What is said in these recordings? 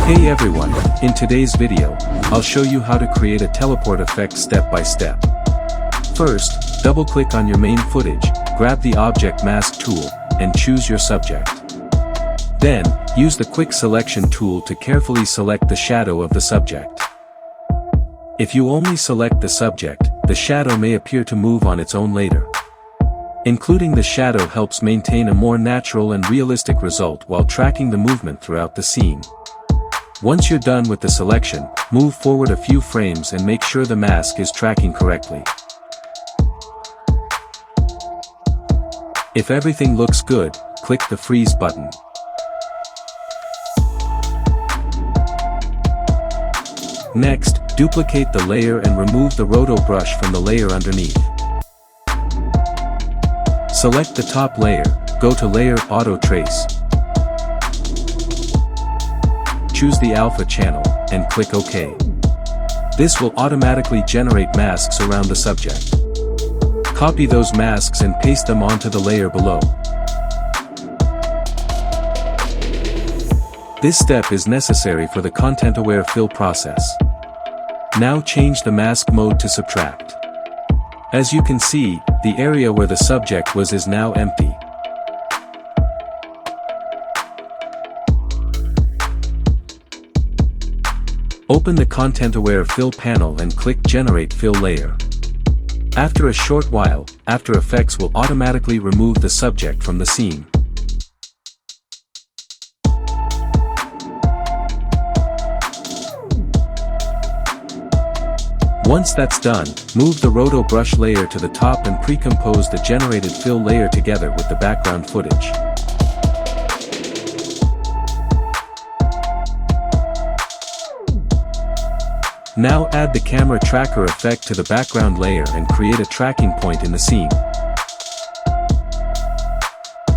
Hey everyone, in today's video, I'll show you how to create a teleport effect step by step. First, double-click on your main footage, grab the Object Mask tool, and choose your subject. Then, use the Quick Selection tool to carefully select the shadow of the subject. If you only select the subject, the shadow may appear to move on its own later. Including the shadow helps maintain a more natural and realistic result while tracking the movement throughout the scene. Once you're done with the selection, move forward a few frames and make sure the mask is tracking correctly. If everything looks good, click the freeze button. Next, duplicate the layer and remove the Roto Brush from the layer underneath. Select the top layer, go to Layer Auto Trace. Choose the Alpha channel, and click OK. This will automatically generate masks around the subject. Copy those masks and paste them onto the layer below. This step is necessary for the content-aware fill process. Now change the mask mode to subtract. As you can see, the area where the subject was is now empty. Open the Content-Aware Fill panel and click Generate Fill Layer. After a short while, After Effects will automatically remove the subject from the scene. Once that's done, move the Roto Brush layer to the top and pre-compose the generated fill layer together with the background footage. Now add the camera tracker effect to the background layer and create a tracking point in the scene.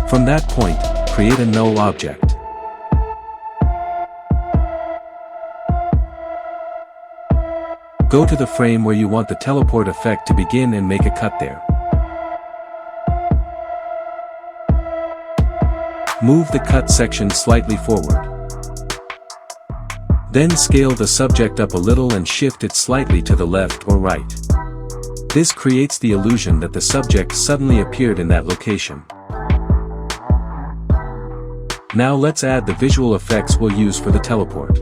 From that point, create a null object. Go to the frame where you want the teleport effect to begin and make a cut there. Move the cut section slightly forward. Then scale the subject up a little and shift it slightly to the left or right. This creates the illusion that the subject suddenly appeared in that location. Now let's add the visual effects we'll use for the teleport.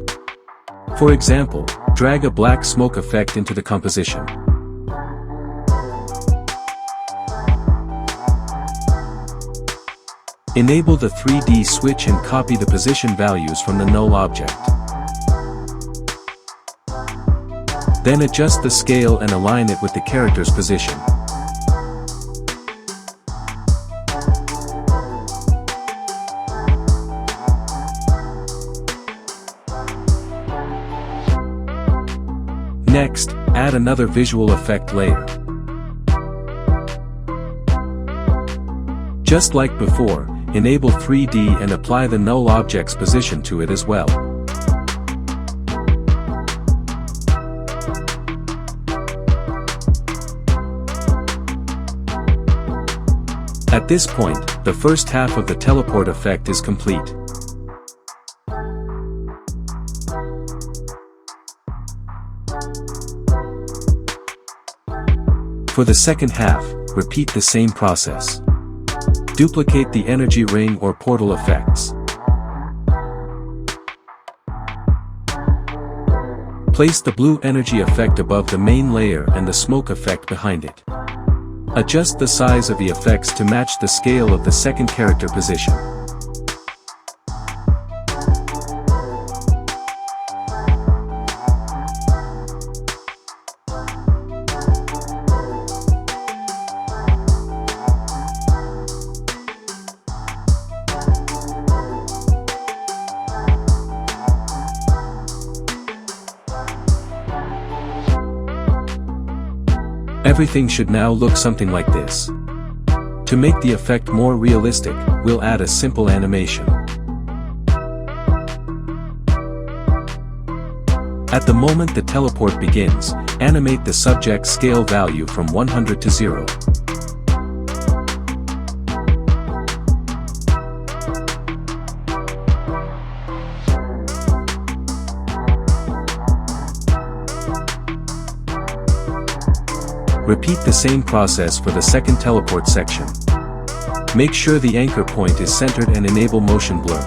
For example, drag a black smoke effect into the composition. Enable the 3D switch and copy the position values from the null object. Then adjust the scale and align it with the character's position. Next, add another visual effect layer. Just like before, enable 3D and apply the null object's position to it as well. At this point, the first half of the teleport effect is complete. For the second half, repeat the same process. Duplicate the energy ring or portal effects. Place the blue energy effect above the main layer and the smoke effect behind it. Adjust the size of the effects to match the scale of the second character position. Everything should now look something like this. To make the effect more realistic, we'll add a simple animation. At the moment the teleport begins, animate the subject scale value from 100 to 0. Repeat the same process for the second teleport section. Make sure the anchor point is centered and enable motion blur.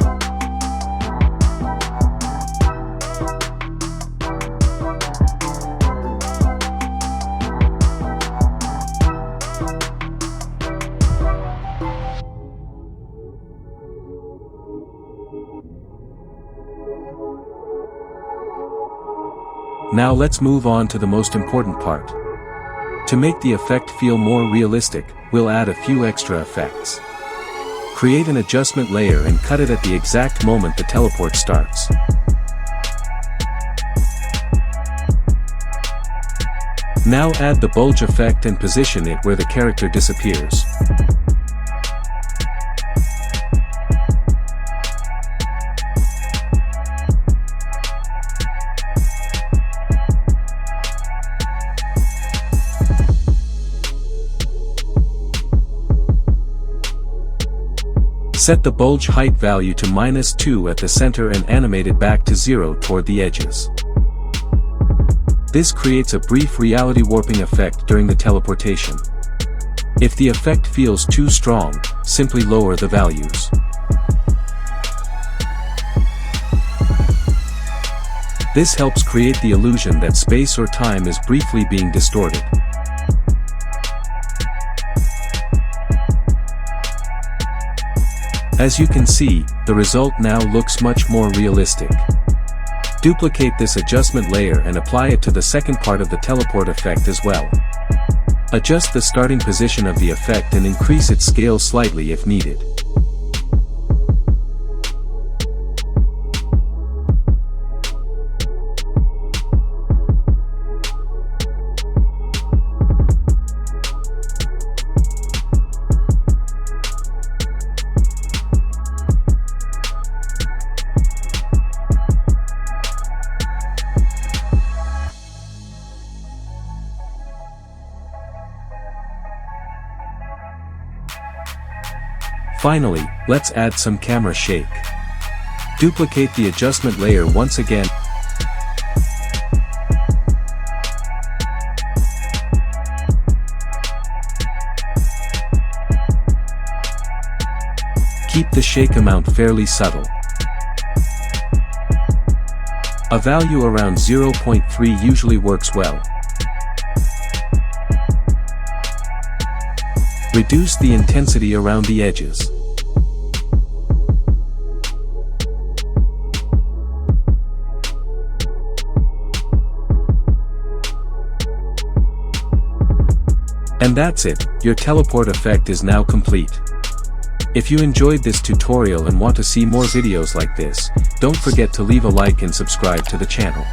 Now let's move on to the most important part. To make the effect feel more realistic, we'll add a few extra effects. Create an adjustment layer and cut it at the exact moment the teleport starts. Now add the bulge effect and position it where the character disappears. Set the bulge height value to -2 at the center and animate it back to 0 toward the edges. This creates a brief reality warping effect during the teleportation. If the effect feels too strong, simply lower the values. This helps create the illusion that space or time is briefly being distorted. As you can see, the result now looks much more realistic. Duplicate this adjustment layer and apply it to the second part of the teleport effect as well. Adjust the starting position of the effect and increase its scale slightly if needed. Finally, let's add some camera shake. Duplicate the adjustment layer once again. Keep the shake amount fairly subtle. A value around 0.3 usually works well. Reduce the intensity around the edges. And that's it, your teleport effect is now complete. If you enjoyed this tutorial and want to see more videos like this, don't forget to leave a like and subscribe to the channel.